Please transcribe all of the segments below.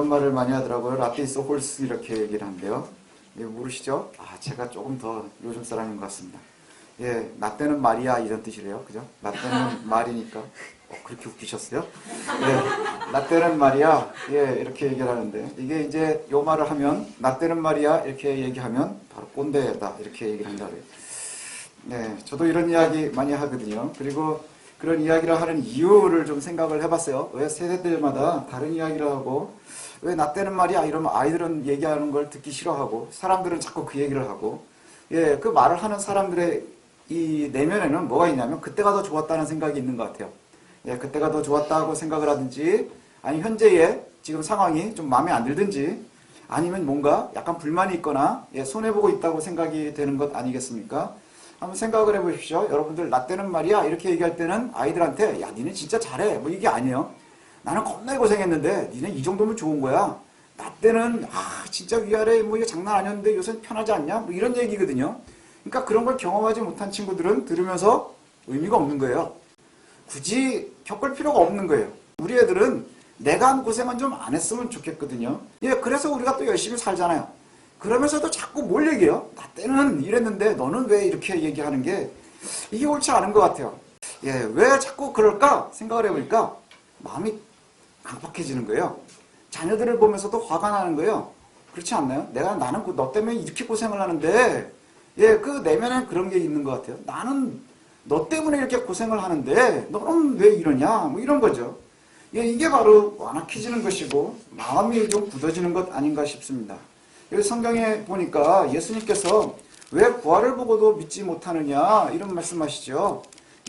이런 말을 많이 하더라고요. 라떼 있어 홀스 이렇게 얘기를 하는데요. 예, 모르시죠? 제가 조금 더 요즘 사람인 것 같습니다. 예, 나 때는 말이야 이런 뜻이래요. 그죠? 나 때는 말이니까. 그렇게 웃기셨어요? 예, 나 때는 말이야. 예, 이렇게 얘기를 하는데 이게 이제 요 말을 하면 나 때는 말이야 이렇게 얘기하면 바로 꼰대다 이렇게 얘기를 한다 그래요. 네, 저도 이런 이야기 많이 하거든요. 그리고 그런 이야기를 하는 이유를 좀 생각을 해봤어요. 왜 세대들마다 다른 이야기를 하고 왜 나 때는 말이야 이러면 아이들은 얘기하는 걸 듣기 싫어하고 사람들은 자꾸 그 얘기를 하고 예, 그 말을 하는 사람들의 이 내면에는 뭐가 있냐면 그때가 더 좋았다는 생각이 있는 것 같아요. 예, 그때가 더 좋았다고 생각을 하든지 아니 현재의 지금 상황이 좀 마음에 안 들든지 아니면 뭔가 약간 불만이 있거나 예, 손해보고 있다고 생각이 되는 것 아니겠습니까? 한번 생각을 해보십시오. 여러분들 나 때는 말이야 이렇게 얘기할 때는 아이들한테 야 니네 진짜 잘해 뭐 이게 아니에요. 나는 겁나게 고생했는데 니네 이 정도면 좋은 거야. 나 때는 진짜 위아래 뭐 이게 장난 아니었는데 요새 편하지 않냐 뭐 이런 얘기거든요. 그러니까 그런 걸 경험하지 못한 친구들은 들으면서 의미가 없는 거예요. 굳이 겪을 필요가 없는 거예요. 우리 애들은 내가 한 고생은 좀 안 했으면 좋겠거든요. 예, 그래서 우리가 또 열심히 살잖아요. 그러면서도 자꾸 뭘 얘기해요? 나 때는 이랬는데 너는 왜 이렇게 얘기하는 게 이게 옳지 않은 것 같아요. 예, 왜 자꾸 그럴까 생각을 해보니까 마음이 강팍해지는 거예요. 자녀들을 보면서도 화가 나는 거예요. 그렇지 않나요? 나는 너 때문에 이렇게 고생을 하는데 예, 그 내면에 그런 게 있는 것 같아요. 나는 너 때문에 이렇게 고생을 하는데 너는 왜 이러냐 뭐 이런 거죠. 예, 이게 바로 완악해지는 것이고 마음이 좀 굳어지는 것 아닌가 싶습니다. 여기 성경에 보니까 예수님께서 왜 부활을 보고도 믿지 못하느냐 이런 말씀하시죠.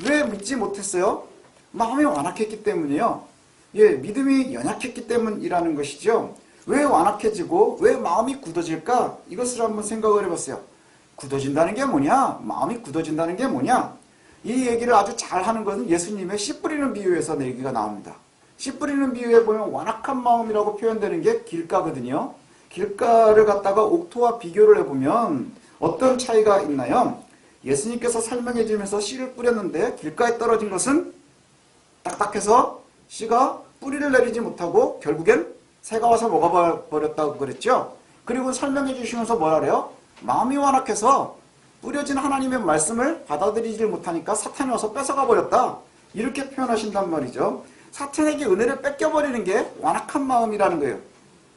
왜 믿지 못했어요? 마음이 완악했기 때문이에요. 예, 믿음이 연약했기 때문이라는 것이죠. 왜 완악해지고 왜 마음이 굳어질까? 이것을 한번 생각을 해봤어요. 굳어진다는 게 뭐냐? 마음이 굳어진다는 게 뭐냐? 이 얘기를 아주 잘하는 것은 예수님의 씨 뿌리는 비유에서 얘기가 나옵니다. 씨 뿌리는 비유에 보면 완악한 마음이라고 표현되는 게 길가거든요. 길가를 갖다가 옥토와 비교를 해보면 어떤 차이가 있나요? 예수님께서 설명해 주면서 씨를 뿌렸는데 길가에 떨어진 것은 딱딱해서 씨가 뿌리를 내리지 못하고 결국엔 새가 와서 먹어버렸다고 그랬죠. 그리고 설명해 주시면서 뭐라 그래요? 마음이 완악해서 뿌려진 하나님의 말씀을 받아들이지 못하니까 사탄이 와서 뺏어가 버렸다. 이렇게 표현하신단 말이죠. 사탄에게 은혜를 뺏겨버리는 게 완악한 마음이라는 거예요.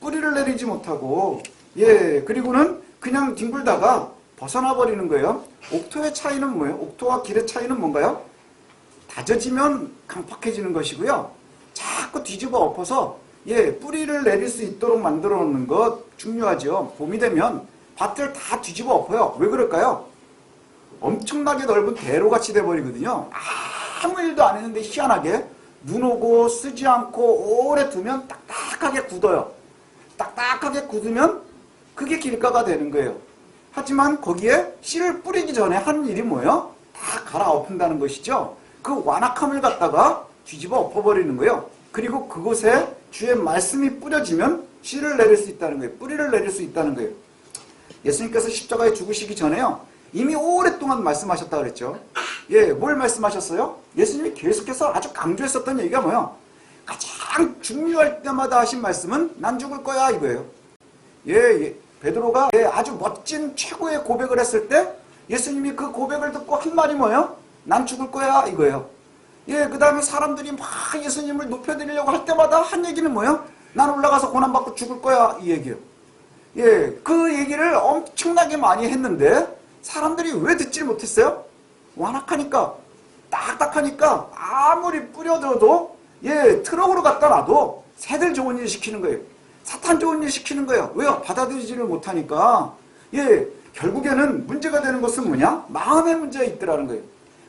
뿌리를 내리지 못하고 예, 그리고는 그냥 뒹굴다가 벗어나 버리는 거예요. 옥토의 차이는 뭐예요? 옥토와 길의 차이는 뭔가요? 다져지면 강팍해지는 것이고요. 자꾸 뒤집어 엎어서 예, 뿌리를 내릴 수 있도록 만들어 놓는 것 중요하죠. 봄이 되면 밭을 다 뒤집어 엎어요. 왜 그럴까요? 엄청나게 넓은 대로같이 돼버리거든요. 아무 일도 안 했는데 희한하게 눈 오고 쓰지 않고 오래 두면 딱딱하게 굳어요. 딱딱하게 굳으면 그게 길가가 되는 거예요. 하지만 거기에 씨를 뿌리기 전에 하는 일이 뭐예요? 다 갈아엎은다는 것이죠. 그 완악함을 갖다가 뒤집어 엎어버리는 거예요. 그리고 그곳에 주의 말씀이 뿌려지면 씨를 내릴 수 있다는 거예요. 뿌리를 내릴 수 있다는 거예요. 예수님께서 십자가에 죽으시기 전에요. 이미 오랫동안 말씀하셨다 그랬죠. 예, 뭘 말씀하셨어요? 예수님이 계속해서 아주 강조했었던 얘기가 뭐예요? 가장 중요할 때마다 하신 말씀은 난 죽을 거야 이거예요. 예, 베드로가 아주 멋진 최고의 고백을 했을 때 예수님이 그 고백을 듣고 한 말이 뭐예요? 난 죽을 거야 이거예요. 예, 그 다음에 사람들이 막 예수님을 높여드리려고 할 때마다 한 얘기는 뭐예요? 난 올라가서 고난받고 죽을 거야 이 얘기예요. 예, 그 얘기를 엄청나게 많이 했는데 사람들이 왜 듣지 못했어요? 완악하니까, 딱딱하니까 아무리 뿌려둬도 예, 트럭으로 갖다 놔도 새들 좋은 일 시키는 거예요. 사탄 좋은 일 시키는 거예요. 왜요? 받아들이지를 못하니까. 예, 결국에는 문제가 되는 것은 뭐냐? 마음의 문제가 있더라는 거예요.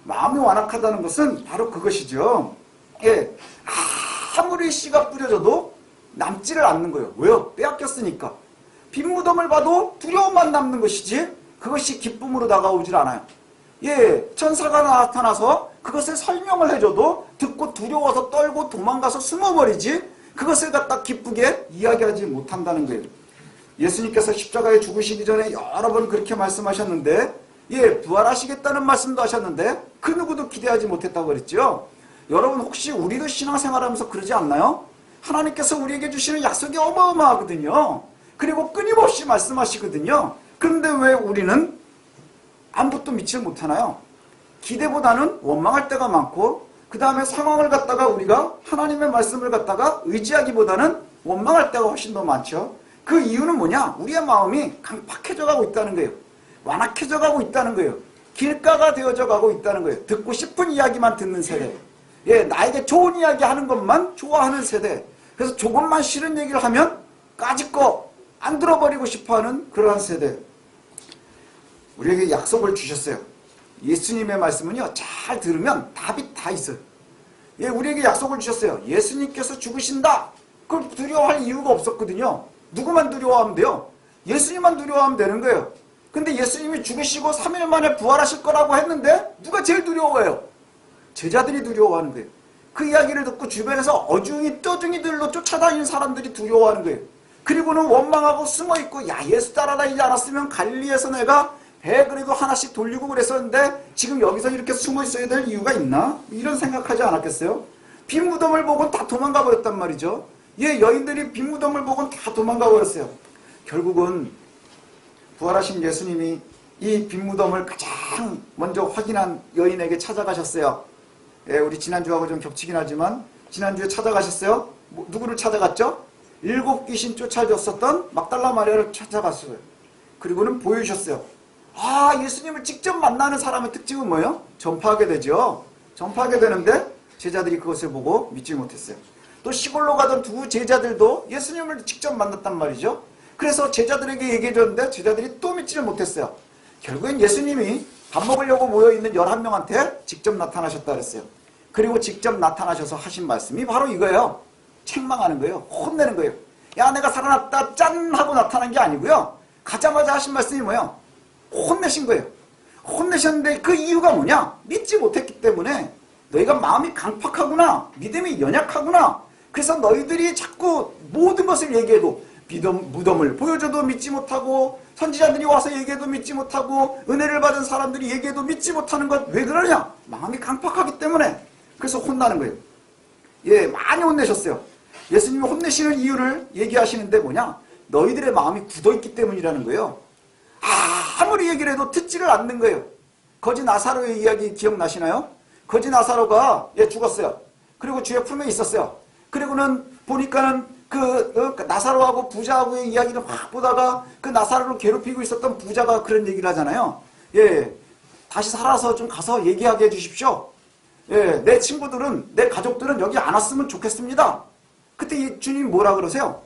마음이 완악하다는 것은 바로 그것이죠. 예, 아무리 씨가 뿌려져도 남지를 않는 거예요. 왜요? 빼앗겼으니까. 빈 무덤을 봐도 두려움만 남는 것이지 그것이 기쁨으로 다가오질 않아요. 예, 천사가 나타나서 그것을 설명을 해줘도 듣고 두려워서 떨고 도망가서 숨어버리지 그것을 갖다 기쁘게 이야기하지 못한다는 거예요. 예수님께서 십자가에 죽으시기 전에 여러 번 그렇게 말씀하셨는데 예, 부활하시겠다는 말씀도 하셨는데 그 누구도 기대하지 못했다고 그랬죠. 여러분 혹시 우리도 신앙생활하면서 그러지 않나요? 하나님께서 우리에게 주시는 약속이 어마어마하거든요. 그리고 끊임없이 말씀하시거든요. 그런데 왜 우리는 아무것도 믿지 못하나요? 기대보다는 원망할 때가 많고, 그 다음에 상황을 갖다가 우리가 하나님의 말씀을 갖다가 의지하기보다는 원망할 때가 훨씬 더 많죠. 그 이유는 뭐냐? 우리의 마음이 강팍해져 가고 있다는 거예요. 완악해져 가고 있다는 거예요. 길가가 되어져 가고 있다는 거예요. 듣고 싶은 이야기만 듣는 세대. 예, 나에게 좋은 이야기 하는 것만 좋아하는 세대. 그래서 조금만 싫은 얘기를 하면 까짓거 안 들어버리고 싶어하는 그러한 세대. 우리에게 약속을 주셨어요. 예수님의 말씀은요, 잘 들으면 답이 다 있어요. 예, 우리에게 약속을 주셨어요. 예수님께서 죽으신다. 그걸 두려워할 이유가 없었거든요. 누구만 두려워하면 돼요? 예수님만 두려워하면 되는 거예요. 근데 예수님이 죽으시고 3일 만에 부활하실 거라고 했는데 누가 제일 두려워해요? 제자들이 두려워하는 거예요. 그 이야기를 듣고 주변에서 어중이 떠중이들로 쫓아다니는 사람들이 두려워하는 거예요. 그리고는 원망하고 숨어있고, 야, 예수 따라다니지 않았으면 갈릴리에서 내가 배 그래도 하나씩 돌리고 그랬었는데 지금 여기서 이렇게 숨어 있어야 될 이유가 있나? 이런 생각하지 않았겠어요? 빈 무덤을 보고 다 도망가 버렸단 말이죠. 예, 여인들이 빈 무덤을 보고 다 도망가 버렸어요. 결국은 부활하신 예수님이 이 빈 무덤을 가장 먼저 확인한 여인에게 찾아가셨어요. 예, 우리 지난주하고 좀 겹치긴 하지만 지난주에 찾아가셨어요. 누구를 찾아갔죠? 7 귀신 쫓아줬었던 막달라 마리아를 찾아갔어요. 그리고는 보여주셨어요. 아, 예수님을 직접 만나는 사람의 특징은 뭐예요? 전파하게 되죠. 전파하게 되는데 제자들이 그것을 보고 믿지 못했어요. 또 시골로 가던 두 제자들도 예수님을 직접 만났단 말이죠. 그래서 제자들에게 얘기해줬는데 제자들이 또 믿지를 못했어요. 결국엔 예수님이 밥 먹으려고 모여있는 11명한테 직접 나타나셨다 그랬어요. 그리고 직접 나타나셔서 하신 말씀이 바로 이거예요. 책망하는 거예요. 혼내는 거예요. 야, 내가 살아났다 짠 하고 나타난 게 아니고요. 가자마자 하신 말씀이 뭐예요? 혼내신 거예요. 혼내셨는데 그 이유가 뭐냐? 믿지 못했기 때문에. 너희가 마음이 강팍하구나. 믿음이 연약하구나. 그래서 너희들이 자꾸 모든 것을 얘기해도 무덤을 보여줘도 믿지 못하고, 선지자들이 와서 얘기해도 믿지 못하고, 은혜를 받은 사람들이 얘기해도 믿지 못하는 것 왜 그러냐? 마음이 강팍하기 때문에. 그래서 혼나는 거예요. 예, 많이 혼내셨어요. 예수님이 혼내시는 이유를 얘기하시는데 뭐냐? 너희들의 마음이 굳어있기 때문이라는 거예요. 아무리 얘기를 해도 듣지를 않는 거예요. 거지 나사로의 이야기 기억나시나요? 거지 나사로가 죽었어요. 그리고 주의 품에 있었어요. 그리고는 보니까는 그 나사로하고 부자하고의 이야기를 확 보다가 그 나사로를 괴롭히고 있었던 부자가 그런 얘기를 하잖아요. 예, 다시 살아서 좀 가서 얘기하게 해주십시오. 예, 내 친구들은, 내 가족들은 여기 안 왔으면 좋겠습니다. 그때 이 주님이 뭐라 그러세요?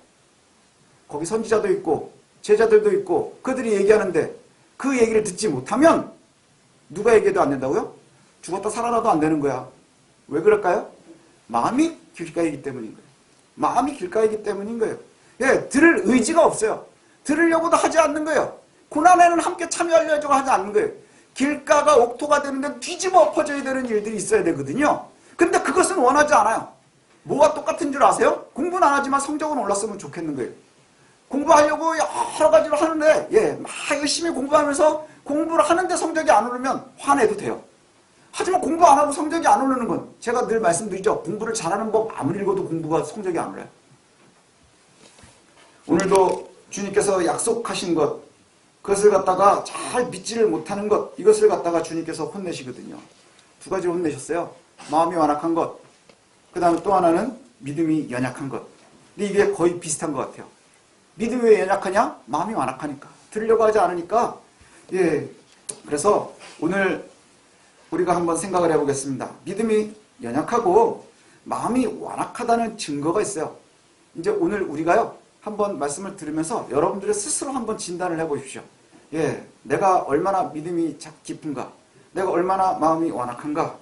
거기 선지자도 있고 제자들도 있고 그들이 얘기하는데 그 얘기를 듣지 못하면 누가 얘기해도 안 된다고요? 죽었다 살아나도 안 되는 거야. 왜 그럴까요? 마음이 길가이기 때문인 거예요. 마음이 길가이기 때문인 거예요. 예, 들을 의지가 없어요. 들으려고도 하지 않는 거예요. 고난에는 함께 참여하려고 하지 않는 거예요. 길가가 옥토가 되는데 뒤집어 엎어져야 되는 일들이 있어야 되거든요. 근데 그것은 원하지 않아요. 뭐가 똑같은 줄 아세요? 공부는 안 하지만 성적은 올랐으면 좋겠는 거예요. 공부하려고 여러 가지로 하는데, 예, 막 열심히 공부하면서 공부를 하는데 성적이 안 오르면 화내도 돼요. 하지만 공부 안 하고 성적이 안 오르는 건 제가 늘 말씀드리죠. 공부를 잘하는 법 아무리 읽어도 공부가 성적이 안 올라요. 오늘도 주님께서 약속하신 것, 그것을 갖다가 잘 믿지를 못하는 것, 이것을 갖다가 주님께서 혼내시거든요. 두 가지로 혼내셨어요. 마음이 완악한 것, 그 다음에 또 하나는 믿음이 연약한 것. 근데 이게 거의 비슷한 것 같아요. 믿음이 왜 연약하냐? 마음이 완악하니까. 들으려고 하지 않으니까. 예. 그래서 오늘 우리가 한번 생각을 해보겠습니다. 믿음이 연약하고 마음이 완악하다는 증거가 있어요. 이제 오늘 우리가요, 한번 말씀을 들으면서 여러분들의 스스로 한번 진단을 해보십시오. 예, 내가 얼마나 믿음이 깊은가? 내가 얼마나 마음이 완악한가?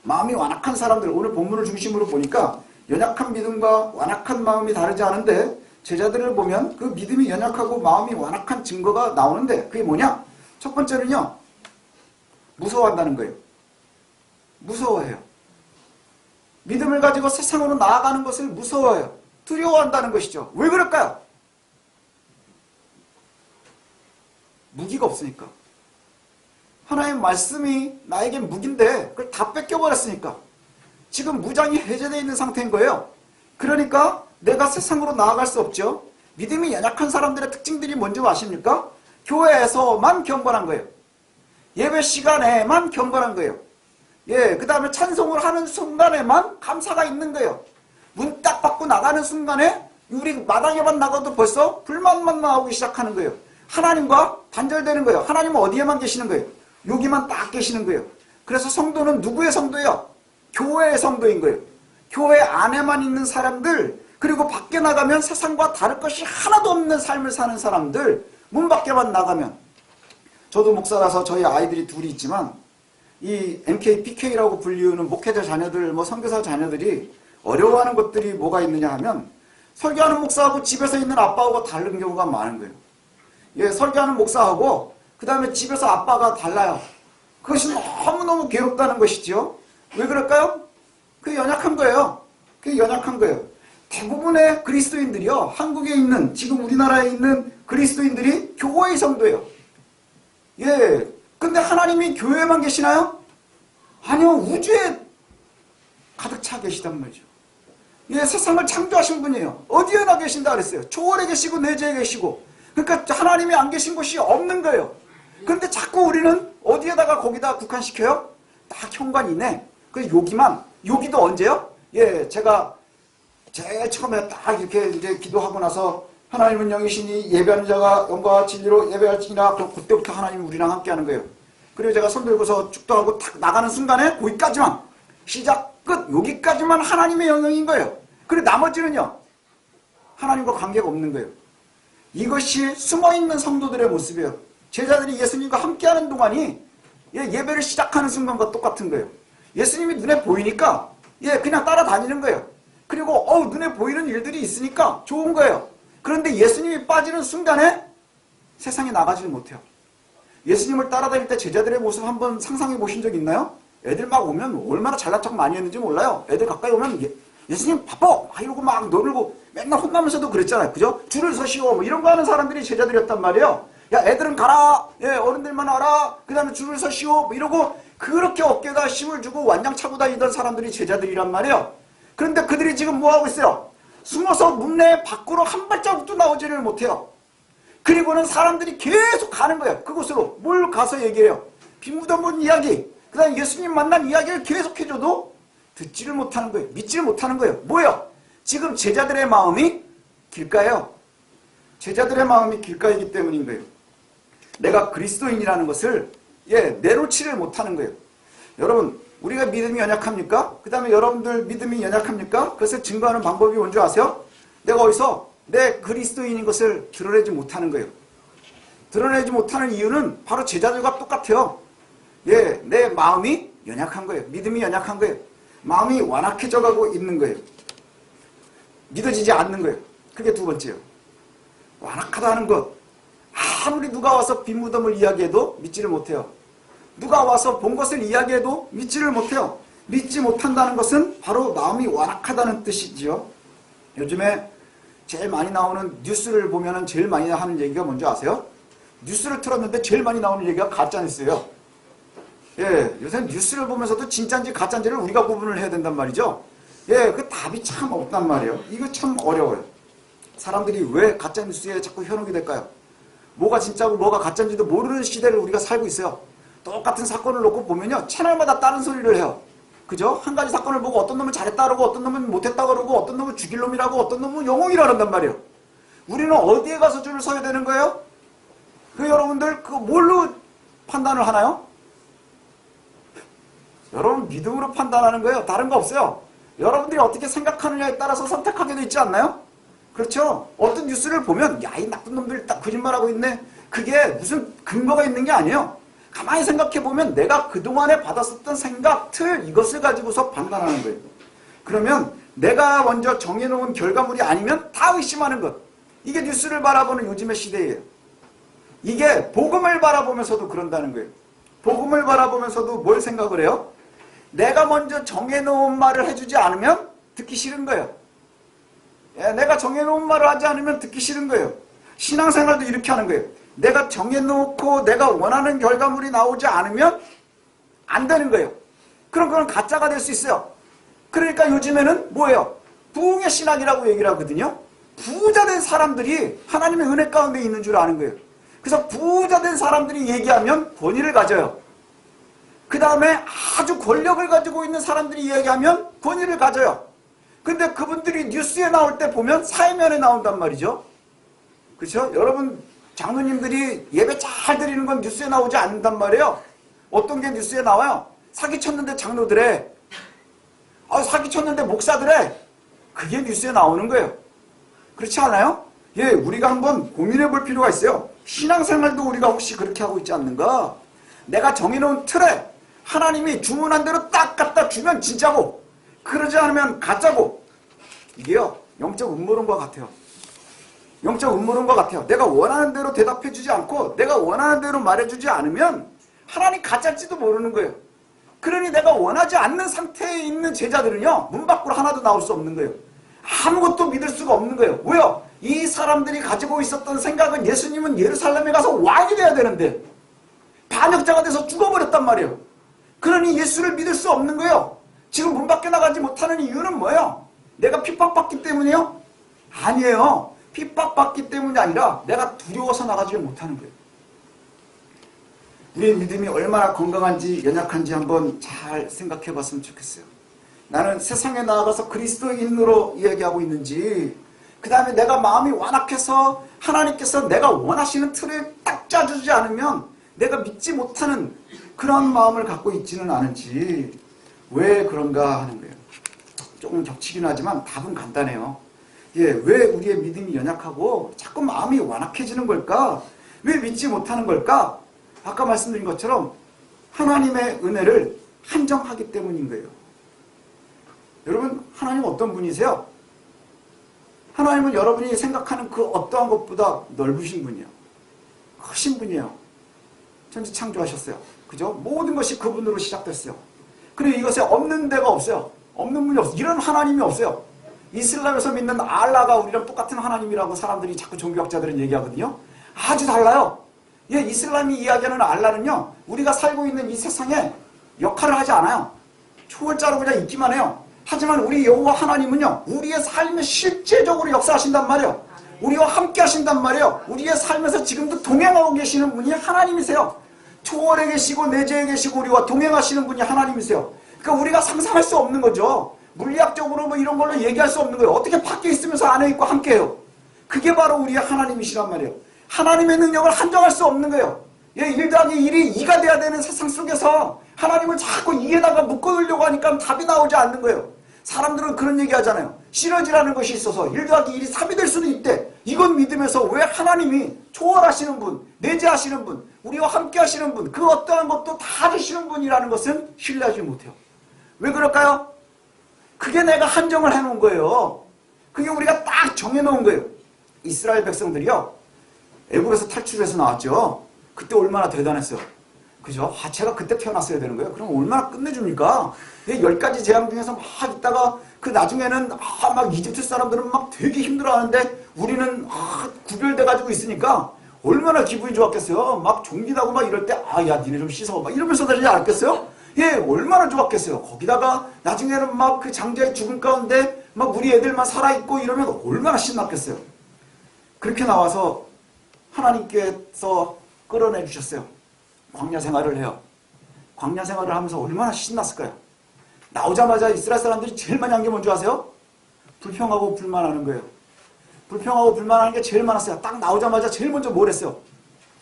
마음이 완악한 사람들, 오늘 본문을 중심으로 보니까 연약한 믿음과 완악한 마음이 다르지 않은데 제자들을 보면 그 믿음이 연약하고 마음이 완악한 증거가 나오는데 그게 뭐냐? 첫 번째는요, 무서워한다는 거예요. 무서워해요. 믿음을 가지고 세상으로 나아가는 것을 무서워해요. 두려워한다는 것이죠. 왜 그럴까요? 무기가 없으니까. 하나님의 말씀이 나에겐 무기인데 그걸 다 뺏겨버렸으니까. 지금 무장이 해제되어 있는 상태인 거예요. 그러니까 내가 세상으로 나아갈 수 없죠. 믿음이 연약한 사람들의 특징들이 뭔지 아십니까? 교회에서만 경건한 거예요. 예배 시간에만 경건한 거예요. 예, 그 다음에 찬송을 하는 순간에만 감사가 있는 거예요. 문 딱 받고 나가는 순간에 우리 마당에만 나가도 벌써 불만만 나오기 시작하는 거예요. 하나님과 단절되는 거예요. 하나님은 어디에만 계시는 거예요? 여기만 딱 계시는 거예요. 그래서 성도는 누구의 성도예요? 교회의 성도인 거예요. 교회 안에만 있는 사람들, 그리고 밖에 나가면 세상과 다를 것이 하나도 없는 삶을 사는 사람들, 문 밖에만 나가면. 저도 목사라서 저희 아이들이 둘이 있지만 이 MK, PK라고 불리우는 목회자 자녀들, 선교사 자녀들이 어려워하는 것들이 뭐가 있느냐 하면 설교하는 목사하고 집에서 있는 아빠하고 다른 경우가 많은 거예요. 예, 설교하는 목사하고 그 다음에 집에서 아빠가 달라요. 그것이 너무너무 괴롭다는 것이죠. 왜 그럴까요? 그게 연약한 거예요. 그게 연약한 거예요. 대부분의 그리스도인들이요, 한국에 있는, 지금 우리나라에 있는 그리스도인들이 교회의 성도예요. 예, 근데 하나님이 교회에만 계시나요? 아니요, 우주에 가득 차 계시단 말이죠. 예, 세상을 창조하신 분이에요. 어디에나 계신다 그랬어요. 초월에 계시고 내재에 계시고. 그러니까 하나님이 안 계신 곳이 없는 거예요. 그런데 자꾸 우리는 어디에다가 거기다 국한시켜요? 딱 현관이네. 그래서 여기도 언제요? 예, 제가 제일 처음에 딱 이렇게 이제 기도하고 나서 하나님은 영이시니 예배하는 자가 영과 진리로 예배할지니라. 그때부터 하나님이 우리랑 함께 하는 거예요. 그리고 제가 손 들고서 축도하고 탁 나가는 순간에 거기까지만, 시작 끝 여기까지만 하나님의 영역인 거예요. 그리고 나머지는요, 하나님과 관계가 없는 거예요. 이것이 숨어있는 성도들의 모습이에요. 제자들이 예수님과 함께하는 동안이 예배를 시작하는 순간과 똑같은 거예요. 예수님이 눈에 보이니까 그냥 따라다니는 거예요. 그리고 눈에 보이는 일들이 있으니까 좋은 거예요. 그런데 예수님이 빠지는 순간에 세상에 나가지를 못해요. 예수님을 따라다닐 때 제자들의 모습 한번 상상해 보신 적 있나요? 애들 막 오면 얼마나 잘난 척 많이 했는지 몰라요. 애들 가까이 오면 예수님 바빠! 막 이러고 막 놀고 맨날 혼나면서도 그랬잖아요. 그죠? 줄을 서시오. 이런 거 하는 사람들이 제자들이었단 말이에요. 야, 애들은 가라. 예, 어른들만 와라. 그 다음에 줄을 서시오. 이러고 그렇게 어깨에다 힘을 주고 완장 차고 다니던 사람들이 제자들이란 말이에요. 그런데 그들이 지금 뭐 하고 있어요? 숨어서 문내 밖으로 한 발자국도 나오지를 못해요. 그리고는 사람들이 계속 가는 거예요. 그곳으로. 뭘 가서 얘기해요? 빈무덤문 이야기, 그 다음에 예수님 만난 이야기를 계속 해줘도 듣지를 못하는 거예요. 믿지를 못하는 거예요. 뭐예요? 지금 제자들의 마음이 길가예요. 제자들의 마음이 길가이기 때문인 거예요. 내가 그리스도인이라는 것을 내놓지를 못하는 거예요. 여러분, 우리가 믿음이 연약합니까? 그 다음에 여러분들 믿음이 연약합니까? 그것을 증거하는 방법이 뭔지 아세요? 내가 어디서 내 그리스도인인 것을 드러내지 못하는 거예요. 드러내지 못하는 이유는 바로 제자들과 똑같아요. 내 마음이 연약한 거예요. 믿음이 연약한 거예요. 마음이 완악해져 가고 있는 거예요. 믿어지지 않는 거예요. 그게 두 번째예요. 완악하다는 것. 아무리 누가 와서 빈 무덤을 이야기해도 믿지를 못해요. 누가 와서 본 것을 이야기해도 믿지를 못해요. 믿지 못한다는 것은 바로 마음이 완악하다는 뜻이지요. 요즘에 제일 많이 나오는 뉴스를 보면 제일 많이 하는 얘기가 뭔지 아세요? 뉴스를 틀었는데 제일 많이 나오는 얘기가 가짜뉴스예요. 요새 뉴스를 보면서도 진짜인지 가짜인지를 우리가 구분을 해야 된단 말이죠. 그 답이 참 없단 말이에요. 이거 참 어려워요. 사람들이 왜 가짜뉴스에 자꾸 현혹이 될까요? 뭐가 진짜고 뭐가 가짜인지도 모르는 시대를 우리가 살고 있어요. 똑같은 사건을 놓고 보면요, 채널마다 다른 소리를 해요. 그죠? 한 가지 사건을 보고 어떤 놈은 잘했다 그러고 어떤 놈은 못했다 그러고 어떤 놈은 죽일 놈이라고 어떤 놈은 영웅이라 그런단 말이에요. 우리는 어디에 가서 줄을 서야 되는 거예요? 여러분들 그거 뭘로 판단을 하나요? 여러분 믿음으로 판단하는 거예요. 다른 거 없어요. 여러분들이 어떻게 생각하느냐에 따라서 선택하게 돼 있지 않나요? 그렇죠? 어떤 뉴스를 보면 야, 이 나쁜 놈들 딱 거짓말하고 있네. 그게 무슨 근거가 있는 게 아니에요. 가만히 생각해보면 내가 그동안에 받았었던 생각, 틀, 이것을 가지고서 판단하는 거예요. 그러면 내가 먼저 정해놓은 결과물이 아니면 다 의심하는 것. 이게 뉴스를 바라보는 요즘의 시대예요. 이게 복음을 바라보면서도 그런다는 거예요. 복음을 바라보면서도 뭘 생각을 해요? 내가 먼저 정해놓은 말을 해주지 않으면 듣기 싫은 거예요. 내가 정해놓은 말을 하지 않으면 듣기 싫은 거예요. 신앙생활도 이렇게 하는 거예요. 내가 정해놓고 내가 원하는 결과물이 나오지 않으면 안 되는 거예요. 그럼 그건 가짜가 될 수 있어요. 그러니까 요즘에는 뭐예요? 부흥의 신학이라고 얘기를 하거든요. 부자된 사람들이 하나님의 은혜 가운데 있는 줄 아는 거예요. 그래서 부자된 사람들이 얘기하면 권위를 가져요. 그 다음에 아주 권력을 가지고 있는 사람들이 얘기하면 권위를 가져요. 근데 그분들이 뉴스에 나올 때 보면 사회면에 나온단 말이죠. 그렇죠? 여러분 장로님들이 예배 잘 드리는 건 뉴스에 나오지 않는단 말이에요. 어떤 게 뉴스에 나와요? 사기쳤는데 장로들에, 사기쳤는데 목사들에, 그게 뉴스에 나오는 거예요. 그렇지 않아요? 예, 우리가 한번 고민해 볼 필요가 있어요. 신앙생활도 우리가 혹시 그렇게 하고 있지 않는가? 내가 정해놓은 틀에 하나님이 주문한 대로 딱 갖다 주면 진짜고, 그러지 않으면 가짜고, 이게요 영적 음모론과 같아요. 영적 음모론과 같아요. 내가 원하는 대로 대답해 주지 않고 내가 원하는 대로 말해주지 않으면 하나님 가짜일지도 모르는 거예요. 그러니 내가 원하지 않는 상태에 있는 제자들은요 문 밖으로 하나도 나올 수 없는 거예요. 아무것도 믿을 수가 없는 거예요. 왜요? 이 사람들이 가지고 있었던 생각은 예수님은 예루살렘에 가서 왕이 돼야 되는데 반역자가 돼서 죽어버렸단 말이에요. 그러니 예수를 믿을 수 없는 거예요. 지금 문 밖에 나가지 못하는 이유는 뭐예요? 내가 핍박받기 때문이에요? 아니에요. 핍박받기 때문이 아니라 내가 두려워서 나가지 못하는 거예요. 우리의 믿음이 얼마나 건강한지 연약한지 한번 잘 생각해 봤으면 좋겠어요. 나는 세상에 나아가서 그리스도인으로 이야기하고 있는지, 그 다음에 내가 마음이 완악해서 하나님께서 내가 원하시는 틀을 딱 짜주지 않으면 내가 믿지 못하는 그런 마음을 갖고 있지는 않은지, 왜 그런가 하는 거예요. 조금 겹치긴 하지만 답은 간단해요. 예, 왜 우리의 믿음이 연약하고 자꾸 마음이 완악해지는 걸까? 왜 믿지 못하는 걸까? 아까 말씀드린 것처럼 하나님의 은혜를 한정하기 때문인 거예요. 여러분, 하나님은 어떤 분이세요? 하나님은 여러분이 생각하는 그 어떠한 것보다 넓으신 분이에요. 크신 분이에요. 천지 창조하셨어요. 그죠? 모든 것이 그분으로 시작됐어요. 그리고 이것에 없는 데가 없어요. 없는 분이 없어요. 이런 하나님이 없어요. 이슬람에서 믿는 알라가 우리랑 똑같은 하나님이라고 사람들이 자꾸 종교학자들은 얘기하거든요. 아주 달라요. 예, 이슬람이 이야기하는 알라는요, 우리가 살고 있는 이 세상에 역할을 하지 않아요. 초월자로 그냥 있기만 해요. 하지만 우리 여호와 하나님은요, 우리의 삶에 실제적으로 역사하신단 말이에요. 우리와 함께 하신단 말이에요. 우리의 삶에서 지금도 동행하고 계시는 분이 하나님이세요. 초월에 계시고 내재에 계시고 우리와 동행하시는 분이 하나님이세요. 그러니까 우리가 상상할 수 없는 거죠. 물리학적으로 뭐 이런 걸로 얘기할 수 없는 거예요. 어떻게 밖에 있으면서 안에 있고 함께해요. 그게 바로 우리의 하나님이시란 말이에요. 하나님의 능력을 한정할 수 없는 거예요. 예, 1 더하기 1이 2가 돼야 되는 세상 속에서 하나님을 자꾸 2에다가 묶어놓으려고 하니까 답이 나오지 않는 거예요. 사람들은 그런 얘기 하잖아요. 시너지라는 것이 있어서 1 더하기 1이 3이 될 수도 있대. 이건 믿으면서 왜 하나님이 초월하시는 분, 내재하시는 분, 우리와 함께 하시는 분, 그 어떠한 것도 다 주시는 분이라는 것은 신뢰하지 못해요. 왜 그럴까요? 그게 내가 한정을 해놓은 거예요. 그게 우리가 딱 정해놓은 거예요. 이스라엘 백성들이요, 애굽에서 탈출해서 나왔죠. 그때 얼마나 대단했어요. 그죠? 제가 그때 태어났어야 되는 거예요. 그럼 얼마나 끝내줍니까? 10가지 재앙 중에서 막 있다가 그 나중에는 막 이집트 사람들은 막 되게 힘들어하는데 우리는 구별돼가지고 있으니까 얼마나 기분이 좋았겠어요. 막 종기나고 막 이럴 때 야 니네 좀 씻어 막 이러면서 다니지 않았겠어요? 예, 얼마나 좋았겠어요. 거기다가 나중에는 막 그 장자의 죽음 가운데 막 우리 애들만 살아있고 이러면 얼마나 신났겠어요. 그렇게 나와서 하나님께서 끌어내 주셨어요. 광야 생활을 해요. 광야 생활을 하면서 얼마나 신났을까요? 나오자마자 이스라엘 사람들이 제일 많이 한 게 뭔지 아세요? 불평하고 불만하는 거예요. 불평하고 불만하는 게 제일 많았어요. 딱 나오자마자 제일 먼저 뭘 했어요?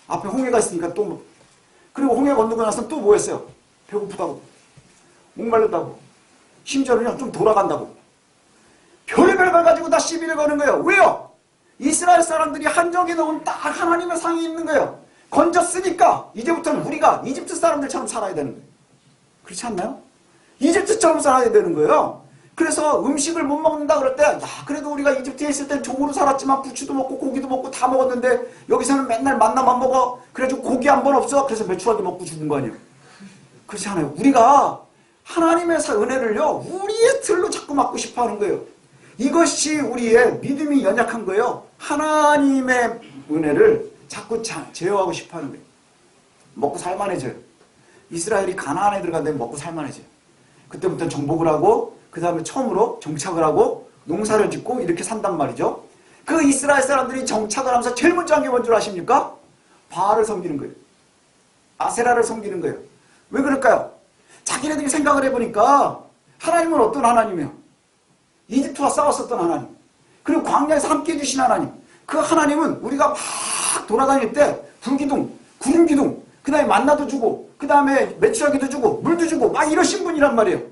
앞에 홍해가 있으니까 또 뭐. 그리고 홍해 건너고 나서 또 뭐 했어요? 배고프다고, 목말랐다고, 심지어는요 좀 돌아간다고, 별의별 걸 가지고 다 시비를 거는 거예요. 왜요? 이스라엘 사람들이 한정해 놓은 딱 하나님의 상이 있는 거예요. 건졌으니까 이제부터는 우리가 이집트 사람들처럼 살아야 되는 거예요. 그렇지 않나요? 이집트처럼 살아야 되는 거예요. 그래서 음식을 못 먹는다 그럴 때, 그래도 우리가 이집트에 있을 땐 종으로 살았지만 부추도 먹고 고기도 먹고 다 먹었는데 여기서는 맨날 만나만 먹어. 그래가지고 고기 한 번 없어. 그래서 메추라기 먹고 죽은 거 아니에요. 그렇지 않아요? 우리가 하나님의 은혜를요, 우리의 틀로 자꾸 막고 싶어 하는 거예요. 이것이 우리의 믿음이 연약한 거예요. 하나님의 은혜를 자꾸 제어하고 싶어 하는 거예요. 먹고 살만해져요. 이스라엘이 가나안에 들어간 데는 먹고 살만해져요. 그때부터 정복을 하고 그 다음에 처음으로 정착을 하고 농사를 짓고 이렇게 산단 말이죠. 그 이스라엘 사람들이 정착을 하면서 제일 먼저 한 게 뭔 줄 아십니까? 바알을 섬기는 거예요. 아세라를 섬기는 거예요. 왜 그럴까요? 자기네들이 생각을 해보니까 하나님은 어떤 하나님이에요? 이집트와 싸웠었던 하나님, 그리고 광야에서 함께 해주신 하나님, 그 하나님은 우리가 막 돌아다닐 때 불기둥, 구름기둥, 그 다음에 만나도 주고, 그 다음에 메추라기도 주고, 물도 주고 막 이러신 분이란 말이에요.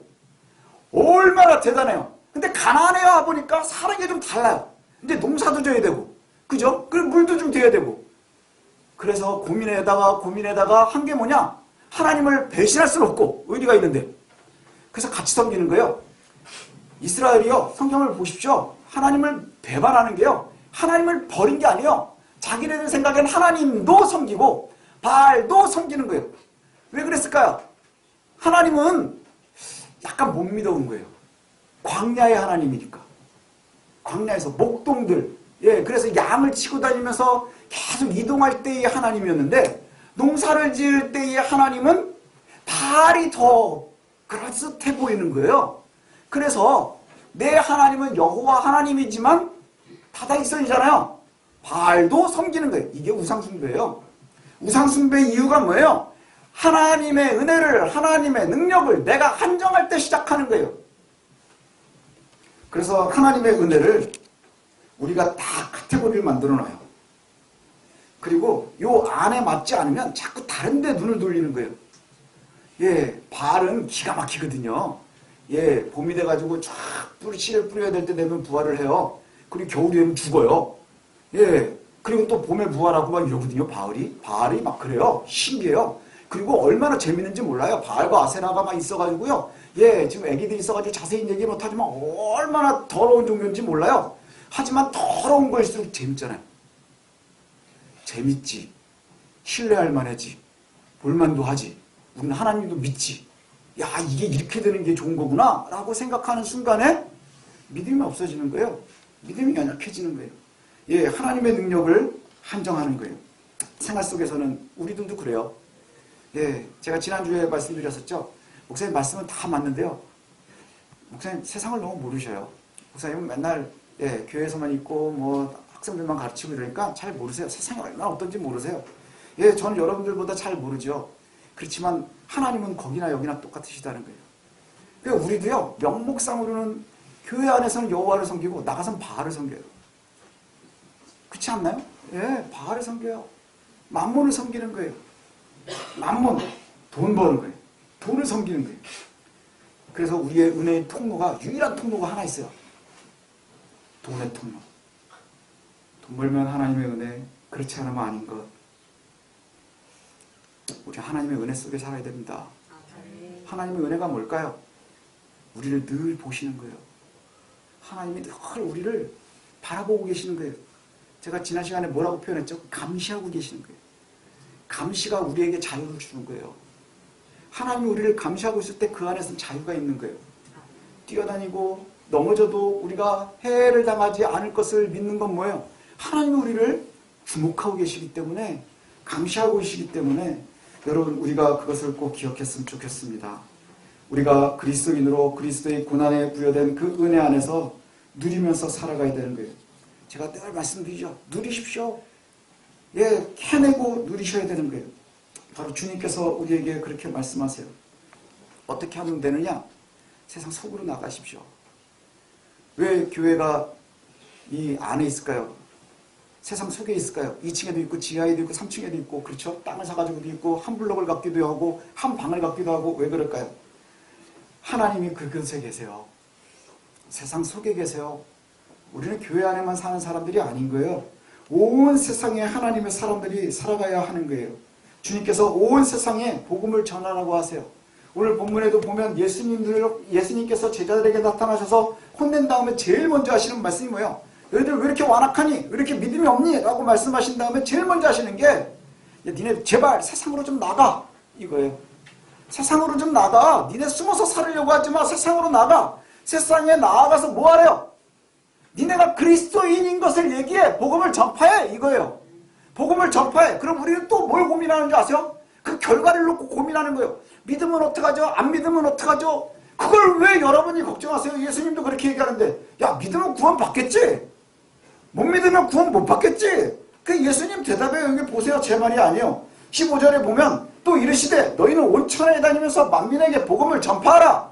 얼마나 대단해요. 근데 가나안에 와보니까 사는 게 좀 달라요. 근데 농사도 져야 되고, 그죠? 그리고 물도 좀 돼야 되고. 그래서 고민에다가 한 게 뭐냐? 하나님을 배신할 수는 없고 의리가 있는데, 그래서 같이 섬기는 거예요. 이스라엘이요, 성경을 보십시오. 하나님을 배반하는 게요, 하나님을 버린 게 아니에요. 자기네들 생각엔 하나님도 섬기고 바알도 섬기는 거예요. 왜 그랬을까요? 하나님은 약간 못 믿어온 거예요. 광야의 하나님이니까. 광야에서 목동들, 그래서 양을 치고 다니면서 계속 이동할 때의 하나님이었는데, 농사를 지을 때의 하나님은 바알이 더 그럴듯해 보이는 거예요. 그래서 내 하나님은 여호와 하나님이지만 다다익선이잖아요. 바알도 섬기는 거예요. 이게 우상숭배예요. 우상숭배의 이유가 뭐예요? 하나님의 은혜를, 하나님의 능력을 내가 한정할 때 시작하는 거예요. 그래서 하나님의 은혜를 우리가 다 카테고리를 만들어 놔요. 그리고 요 안에 맞지 않으면 자꾸 다른 데 눈을 돌리는 거예요. 바알은 기가 막히거든요. 봄이 돼가지고 쫙 씨를 뿌려야 될 때 되면 부활을 해요. 그리고 겨울이 되면 죽어요. 그리고 또 봄에 부활하고 막 이러거든요, 바알이 막 그래요. 신기해요. 그리고 얼마나 재밌는지 몰라요. 바알과 아세라가 막 있어가지고요. 지금 애기들이 있어가지고 자세히 얘기 못하지만 얼마나 더러운 종교인지 몰라요. 하지만 더러운 거일수록 재밌잖아요. 재밌지. 신뢰할 만하지. 볼만도 하지. 우리는 하나님도 믿지. 야, 이게 이렇게 되는 게 좋은 거구나 라고 생각하는 순간에 믿음이 없어지는 거예요. 믿음이 연약해지는 거예요. 하나님의 능력을 한정하는 거예요. 생활 속에서는 우리들도 그래요. 제가 지난주에 말씀드렸었죠. 목사님 말씀은 다 맞는데요, 목사님 세상을 너무 모르셔요. 목사님은 맨날 교회에서만 있고 뭐 학생들만 가르치고 이러니까 잘 모르세요. 세상이 얼마나 어떤지 모르세요. 저는 여러분들보다 잘 모르죠. 그렇지만 하나님은 거기나 여기나 똑같으시다는 거예요. 그러니까 우리도요, 명목상으로는 교회 안에서는 여호와를 섬기고 나가서는 바알을 섬겨요. 그렇지 않나요? 바알을 섬겨요. 만몬을 섬기는 거예요. 만몬, 돈 버는 거예요. 돈을 섬기는 거예요. 그래서 우리의 은혜의 통로가, 유일한 통로가 하나 있어요. 돈의 통로. 돈 벌면 하나님의 은혜, 그렇지 않으면 아닌 것. 우리 하나님의 은혜 속에 살아야 됩니다. 하나님의 은혜가 뭘까요? 우리를 늘 보시는 거예요. 하나님이 늘 우리를 바라보고 계시는 거예요. 제가 지난 시간에 뭐라고 표현했죠? 감시하고 계시는 거예요. 감시가 우리에게 자유를 주는 거예요. 하나님이 우리를 감시하고 있을 때 그 안에서는 자유가 있는 거예요. 뛰어다니고 넘어져도 우리가 해를 당하지 않을 것을 믿는 건 뭐예요? 하나님이 우리를 주목하고 계시기 때문에, 감시하고 계시기 때문에 여러분, 우리가 그것을 꼭 기억했으면 좋겠습니다. 우리가 그리스도인으로 그리스도의 고난에 부여된 그 은혜 안에서 누리면서 살아가야 되는 거예요. 제가 늘 말씀드리죠. 누리십시오. 캐내고 누리셔야 되는 거예요. 바로 주님께서 우리에게 그렇게 말씀하세요. 어떻게 하면 되느냐? 세상 속으로 나가십시오. 왜 교회가 이 안에 있을까요? 세상 속에 있을까요? 2층에도 있고 지하에도 있고 3층에도 있고, 그렇죠? 땅을 사가지고도 있고 한 블럭을 갖기도 하고 한 방을 갖기도 하고. 왜 그럴까요? 하나님이 그곳에 계세요. 세상 속에 계세요. 우리는 교회 안에만 사는 사람들이 아닌 거예요. 온 세상에 하나님의 사람들이 살아가야 하는 거예요. 주님께서 온 세상에 복음을 전하라고 하세요. 오늘 본문에도 보면 예수님께서 제자들에게 나타나셔서 혼낸 다음에 제일 먼저 하시는 말씀이 뭐예요? 너희들 왜 이렇게 완악하니? 왜 이렇게 믿음이 없니? 라고 말씀하신 다음에 제일 먼저 하시는 게, 야, 니네 제발 세상으로 좀 나가, 이거예요. 세상으로 좀 나가. 니네 숨어서 살으려고 하지 마. 세상으로 나가. 세상에 나아가서 뭐 하래요? 니네가 그리스도인인 것을 얘기해. 복음을 전파해, 이거예요. 복음을 전파해. 그럼 우리는 또 뭘 고민하는 줄 아세요? 그 결과를 놓고 고민하는 거예요. 믿으면 어떡하죠? 안 믿으면 어떡하죠? 그걸 왜 여러분이 걱정하세요? 예수님도 그렇게 얘기하는데, 야, 믿으면 구원 받겠지? 못 믿으면 구원 못 받겠지? 그 예수님 대답에 여기 보세요. 제 말이 아니에요. 15절에 보면 또 이르시되 너희는 온 천하에 다니면서 만민에게 복음을 전파하라.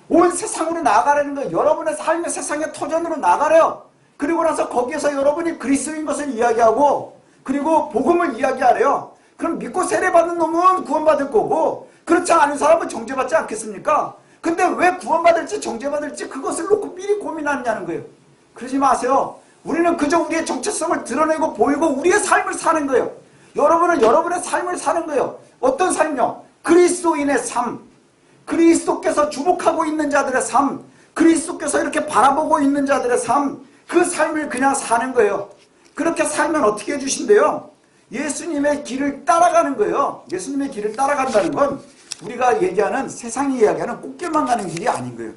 온 세상으로 나아가라는 거예요. 여러분의 삶의 세상의 터전으로 나가래요. 그리고 나서 거기에서 여러분이 그리스도인 것을 이야기하고 그리고 복음을 이야기하래요. 그럼 믿고 세례받는 놈은 구원받을 거고 그렇지 않은 사람은 정죄받지 않겠습니까? 근데 왜 구원받을지 정죄받을지 그것을 놓고 미리 고민하느냐는 거예요. 그러지 마세요. 우리는 그저 우리의 정체성을 드러내고 보이고 우리의 삶을 사는 거예요. 여러분은 여러분의 삶을 사는 거예요. 어떤 삶이요? 그리스도인의 삶. 그리스도께서 주목하고 있는 자들의 삶. 그리스도께서 이렇게 바라보고 있는 자들의 삶. 그 삶을 그냥 사는 거예요. 그렇게 살면 어떻게 해주신대요? 예수님의 길을 따라가는 거예요. 예수님의 길을 따라간다는 건 우리가 얘기하는 세상이 이야기하는 꽃길만 가는 길이 아닌 거예요.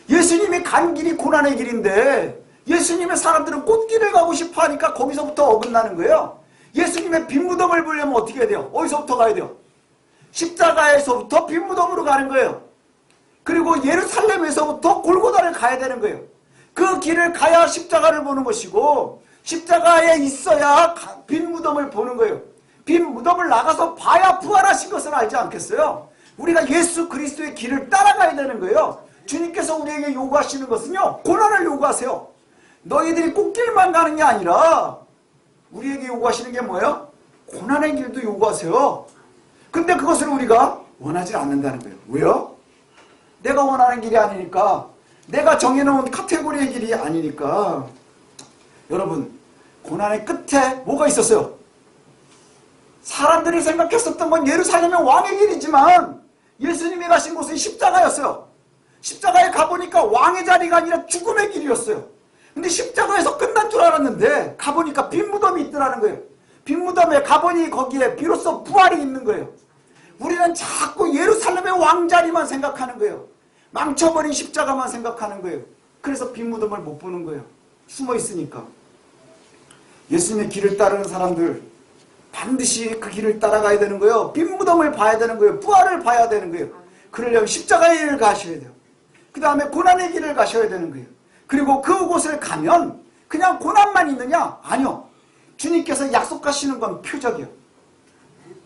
예수님이 간 길이 고난의 길인데 예수님의 사람들은 꽃길을 가고 싶어 하니까 거기서부터 어긋나는 거예요. 예수님의 빈무덤을 보려면 어떻게 해야 돼요? 어디서부터 가야 돼요? 십자가에서부터 빈무덤으로 가는 거예요. 그리고 예루살렘에서부터 골고다를 가야 되는 거예요. 그 길을 가야 십자가를 보는 것이고 십자가에 있어야 빈무덤을 보는 거예요. 빈무덤을 나가서 봐야 부활하신 것을 알지 않겠어요? 우리가 예수 그리스도의 길을 따라가야 되는 거예요. 주님께서 우리에게 요구하시는 것은요, 고난을 요구하세요. 너희들이 꽃길만 가는 게 아니라 우리에게 요구하시는 게 뭐예요? 고난의 길도 요구하세요. 근데 그것을 우리가 원하지 않는다는 거예요. 왜요? 내가 원하는 길이 아니니까, 내가 정해놓은 카테고리의 길이 아니니까. 여러분, 고난의 끝에 뭐가 있었어요? 사람들이 생각했었던 건 예루살렘의 왕의 길이지만 예수님이 가신 곳은 십자가였어요. 십자가에 가보니까 왕의 자리가 아니라 죽음의 길이었어요. 근데 십자가에서 끝난 줄 알았는데 가보니까 빈무덤이 있더라는 거예요. 빈무덤에 가보니 거기에 비로소 부활이 있는 거예요. 우리는 자꾸 예루살렘의 왕자리만 생각하는 거예요. 망쳐버린 십자가만 생각하는 거예요. 그래서 빈무덤을 못 보는 거예요. 숨어 있으니까. 예수님의 길을 따르는 사람들 반드시 그 길을 따라가야 되는 거예요. 빈무덤을 봐야 되는 거예요. 부활을 봐야 되는 거예요. 그러려면 십자가의 길을 가셔야 돼요. 그 다음에 고난의 길을 가셔야 되는 거예요. 그리고 그곳을 가면 그냥 고난만 있느냐? 아니요. 주님께서 약속하시는 건 표적이에요.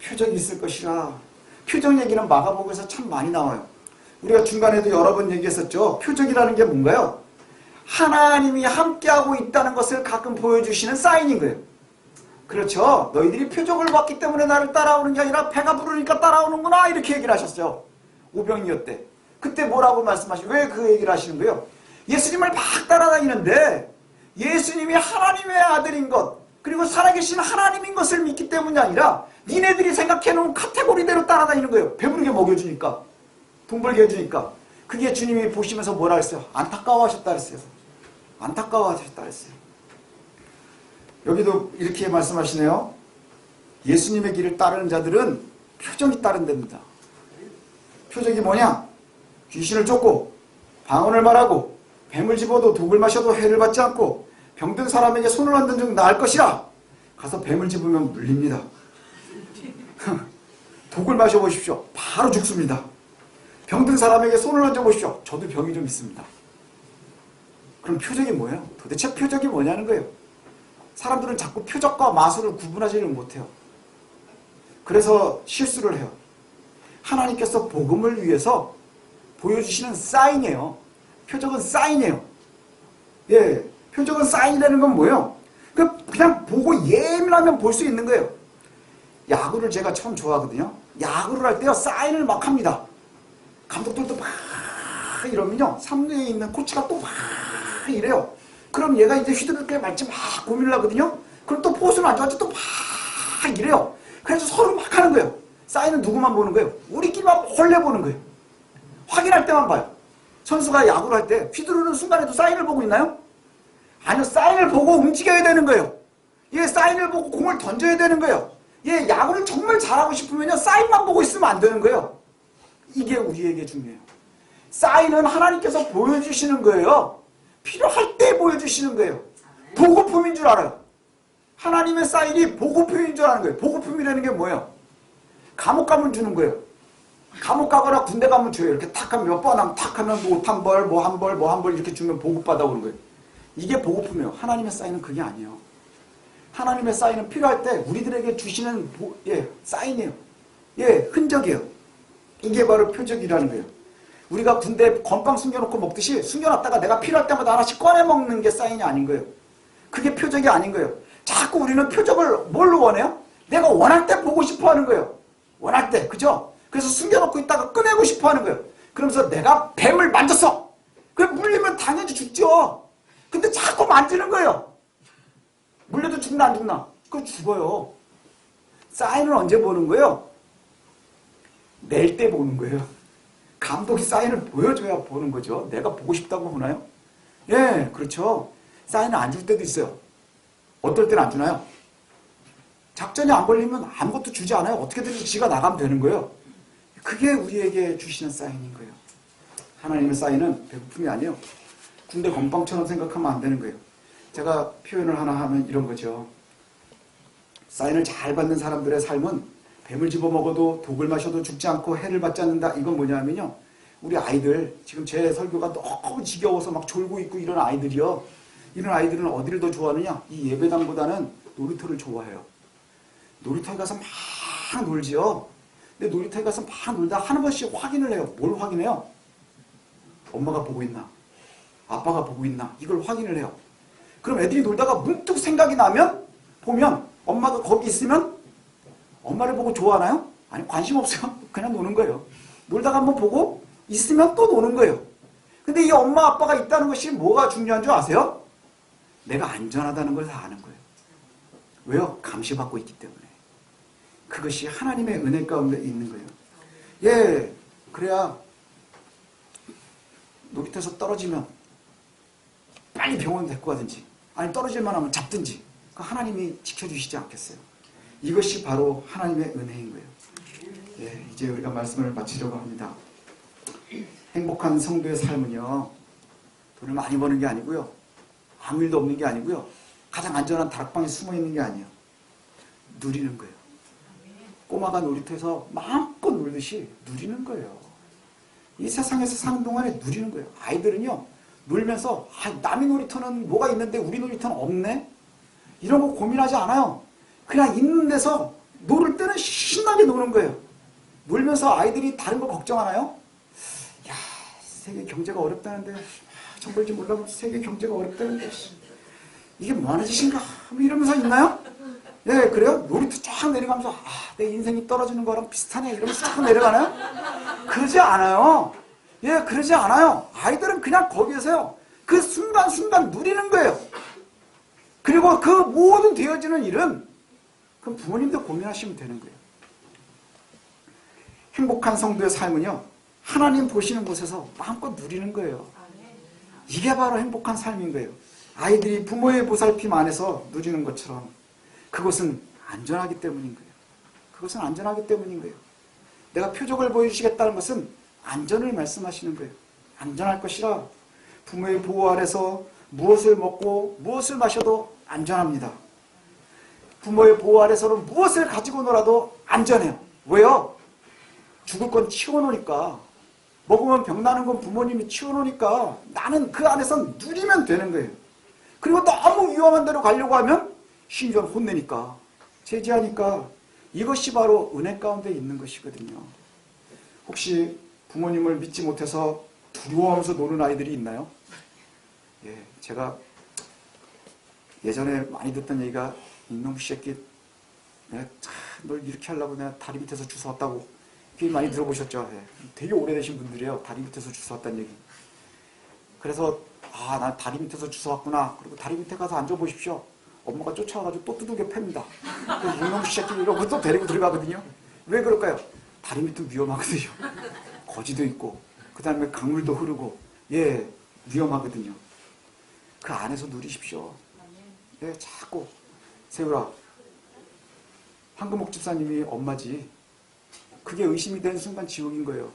표적이 있을 것이라. 표적 얘기는 마가복음에서 참 많이 나와요. 우리가 중간에도 여러 번 얘기했었죠. 표적이라는 게 뭔가요? 하나님이 함께하고 있다는 것을 가끔 보여주시는 사인인 거예요. 그렇죠. 너희들이 표적을 봤기 때문에 나를 따라오는 게 아니라 배가 부르니까 따라오는구나 이렇게 얘기를 하셨죠. 오병이어 때. 그때 뭐라고 말씀하시고 왜 그 얘기를 하시는 거예요? 예수님을 막 따라다니는데 예수님이 하나님의 아들인 것 그리고 살아계신 하나님인 것을 믿기 때문이 아니라 니네들이 생각해놓은 카테고리대로 따라다니는 거예요. 배부르게 먹여주니까 돈 벌게 해주니까. 그게 주님이 보시면서 뭐라 했어요? 안타까워하셨다 했어요. 안타까워하셨다 했어요. 여기도 이렇게 말씀하시네요. 예수님의 길을 따르는 자들은 표적이 따른답니다. 표적이 뭐냐? 귀신을 쫓고 방언을 말하고 뱀을 집어도 독을 마셔도 해를 받지 않고 병든 사람에게 손을 얹은 즉 나을 것이라. 가서 뱀을 집으면 물립니다. 독을 마셔보십시오. 바로 죽습니다. 병든 사람에게 손을 얹어보십시오. 저도 병이 좀 있습니다. 그럼 표적이 뭐예요? 도대체 표적이 뭐냐는 거예요. 사람들은 자꾸 표적과 마술을 구분하지를 못해요. 그래서 실수를 해요. 하나님께서 복음을 위해서 보여주시는 사인이에요. 표적은 사인이에요. 예, 표적은 사인이라는 건 뭐예요? 그냥 보고 예민하면 볼 수 있는 거예요. 야구를 제가 처음 좋아하거든요. 야구를 할 때요, 사인을 막 합니다. 감독들도 막 이러면요, 3루에 있는 코치가 또 막 이래요. 그럼 얘가 이제 휘두르게 말지 막 고민을 하거든요. 그럼 또 포수는 안 좋아하지 또 막 이래요. 그래서 서로 막 하는 거예요. 사인은 누구만 보는 거예요? 우리끼리만 홀래 보는 거예요. 확인할 때만 봐요. 선수가 야구를 할 때 휘두르는 순간에도 사인을 보고 있나요? 아니요. 사인을 보고 움직여야 되는 거예요. 얘 사인을 보고 공을 던져야 되는 거예요. 얘 야구를 정말 잘하고 싶으면요, 사인만 보고 있으면 안 되는 거예요. 이게 우리에게 중요해요. 사인은 하나님께서 보여주시는 거예요. 필요할 때 보여주시는 거예요. 보고품인 줄 알아요. 하나님의 사인이 보고품인 줄 아는 거예요. 보고품이라는 게 뭐예요? 감옥 가면 주는 거예요. 감옥 가거나 군대 가면 줘요. 이렇게 탁 하면 몇 번 하면 탁 하면 옷 한 벌, 뭐 한 벌, 뭐 한 벌 이렇게 주면 보급받아 오는 거예요. 이게 보급품이에요. 하나님의 사인은 그게 아니에요. 하나님의 사인은 필요할 때 우리들에게 주시는 사인이에요. 흔적이에요. 이게 바로 표적이라는 거예요. 우리가 군대 건빵 숨겨놓고 먹듯이 숨겨놨다가 내가 필요할 때마다 하나씩 꺼내 먹는 게 사인이 아닌 거예요. 그게 표적이 아닌 거예요. 자꾸 우리는 표적을 뭘로 원해요? 내가 원할 때 보고 싶어 하는 거예요. 원할 때, 그죠? 그래서 숨겨놓고 있다가 꺼내고 싶어 하는 거예요. 그러면서 내가 뱀을 만졌어. 그게 물리면 당연히 죽죠. 근데 자꾸 만지는 거예요. 물려도 죽나 안 죽나? 그거 죽어요. 사인을 언제 보는 거예요? 낼 때 보는 거예요. 감독이 사인을 보여줘야 보는 거죠. 내가 보고 싶다고 보나요? 예, 그렇죠. 사인을 안 줄 때도 있어요. 어떨 때는 안 주나요? 작전이 안 걸리면 아무것도 주지 않아요. 어떻게든지 지가 나가면 되는 거예요. 그게 우리에게 주시는 사인인 거예요. 하나님의 사인은 배고픔이 아니에요. 군대 건빵처럼 생각하면 안 되는 거예요. 제가 표현을 하나 하면 이런 거죠. 사인을 잘 받는 사람들의 삶은 뱀을 집어먹어도 독을 마셔도 죽지 않고 해를 받지 않는다. 이건 뭐냐면요. 우리 아이들, 지금 제 설교가 너무 지겨워서 막 졸고 있고 이런 아이들이요. 이런 아이들은 어디를 더 좋아하느냐? 이 예배당보다는 놀이터를 좋아해요. 놀이터에 가서 막 놀지요. 근데 놀이터에 가서 막 놀다 한 번씩 확인을 해요. 뭘 확인해요? 엄마가 보고 있나? 아빠가 보고 있나? 이걸 확인을 해요. 그럼 애들이 놀다가 문득 생각이 나면 보면 엄마가 거기 있으면 엄마를 보고 좋아하나요? 아니, 관심 없어요. 그냥 노는 거예요. 놀다가 한번 보고 있으면 또 노는 거예요. 근데 이 엄마 아빠가 있다는 것이 뭐가 중요한 줄 아세요? 내가 안전하다는 걸 다 아는 거예요. 왜요? 감시받고 있기 때문에. 그것이 하나님의 은혜 가운데 있는 거예요. 예, 그래야 놀이터에서 떨어지면 빨리 병원 데리고 가든지 아니 떨어질만 하면 잡든지 하나님이 지켜주시지 않겠어요. 이것이 바로 하나님의 은혜인 거예요. 예, 이제 우리가 말씀을 마치려고 합니다. 행복한 성도의 삶은요, 돈을 많이 버는 게 아니고요, 아무 일도 없는 게 아니고요, 가장 안전한 다락방에 숨어 있는 게 아니에요. 누리는 거예요. 꼬마가 놀이터에서 마음껏 놀듯이 누리는 거예요. 이 세상에서 사는 동안에 누리는 거예요. 아이들은요, 놀면서 남의 놀이터는 뭐가 있는데 우리 놀이터는 없네? 이런 거 고민하지 않아요. 그냥 있는 데서 놀을 때는 신나게 노는 거예요. 놀면서 아이들이 다른 거 걱정하나요? 야, 세계 경제가 어렵다는데, 정말지 몰라도 세계 경제가 어렵다는데, 이게 뭐하는 짓인가? 이러면서 있나요? 예, 그래요? 놀이터 쫙 내려가면서, 내 인생이 떨어지는 거랑 비슷하네. 이러면서 쫙 내려가나요? 그러지 않아요. 예, 그러지 않아요. 아이들은 그냥 거기에서요, 그 순간순간 누리는 거예요. 그리고 그 모든 되어지는 일은 그럼 부모님도 고민하시면 되는 거예요. 행복한 성도의 삶은요, 하나님 보시는 곳에서 마음껏 누리는 거예요. 이게 바로 행복한 삶인 거예요. 아이들이 부모의 보살핌 안에서 누리는 것처럼 그것은 안전하기 때문인 거예요. 그것은 안전하기 때문인 거예요. 내가 표적을 보여주시겠다는 것은 안전을 말씀하시는 거예요. 안전할 것이라 부모의 보호 아래서 무엇을 먹고 무엇을 마셔도 안전합니다. 부모의 보호 아래서는 무엇을 가지고 놀아도 안전해요. 왜요? 죽을 건 치워놓으니까. 먹으면 병나는 건 부모님이 치워놓으니까 나는 그 안에서 누리면 되는 거예요. 그리고 너무 위험한 데로 가려고 하면 심지어 혼내니까, 제지하니까. 이것이 바로 은혜 가운데 있는 것이거든요. 혹시 부모님을 믿지 못해서 두려워하면서 노는 아이들이 있나요? 예, 제가 예전에 많이 듣던 얘기가, 이놈 새끼, 내가 널 이렇게 하려고 내가 다리 밑에서 주워왔다고. 그게 많이 들어보셨죠? 예, 되게 오래되신 분들이에요. 다리 밑에서 주워왔다는 얘기. 그래서 나 다리 밑에서 주워왔구나. 그리고 다리 밑에 가서 앉아보십시오. 엄마가 쫓아와가지고 또 두들겨 팹니다. 이놈 새끼 이러고 또 데리고 들어가거든요. 왜 그럴까요? 다리 밑은 위험하거든요. 거지도 있고 그 다음에 강물도 흐르고, 예, 위험하거든요. 그 안에서 누리십시오. 예, 자꾸. 세우라, 황금옥 집사님이 엄마지. 그게 의심이 되는 순간 지옥인 거예요.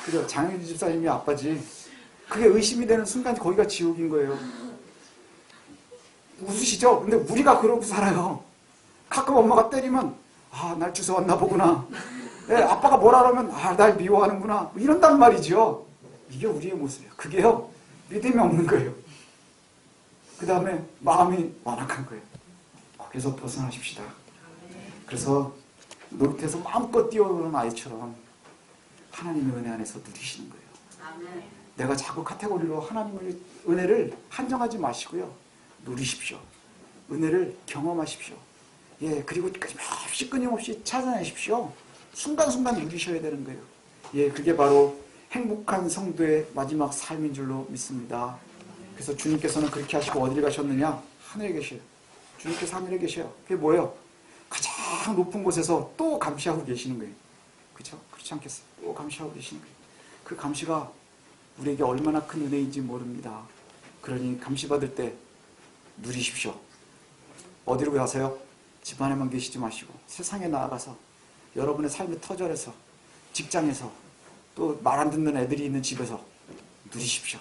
그죠? 장윤주 집사님이 아빠지. 그게 의심이 되는 순간 거기가 지옥인 거예요. 웃으시죠? 근데 우리가 그러고 살아요. 가끔 엄마가 때리면 아, 날 주워왔나 보구나. 예, 아빠가 뭐라 그러면 아, 날 미워하는구나. 뭐 이런단 말이죠. 이게 우리의 모습이에요. 그게요, 믿음이 없는 거예요. 그 다음에 마음이 완악한 거예요. 거기서 벗어나십시다. 그래서 놀이터에서 마음껏 뛰어오는 아이처럼 하나님의 은혜 안에서 누리시는 거예요. 내가 자꾸 카테고리로 하나님의 은혜를 한정하지 마시고요. 누리십시오. 은혜를 경험하십시오. 예, 그리고 끊임없이 찾아내십시오. 순간순간 누리셔야 되는 거예요. 예, 그게 바로 행복한 성도의 마지막 삶인 줄로 믿습니다. 그래서 주님께서는 그렇게 하시고 어디를 가셨느냐? 하늘에 계셔요. 주님께서 하늘에 계셔요. 그게 뭐예요? 가장 높은 곳에서 또 감시하고 계시는 거예요. 그렇죠? 그렇지 않겠어요? 또 감시하고 계시는 거예요. 그 감시가 우리에게 얼마나 큰 은혜인지 모릅니다. 그러니 감시받을 때 누리십시오. 어디로 가세요? 집 안에만 계시지 마시고 세상에 나아가서 여러분의 삶의 터전에서, 직장에서, 또 말 안 듣는 애들이 있는 집에서 누리십시오.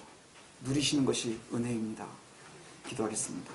누리시는 것이 은혜입니다. 기도하겠습니다.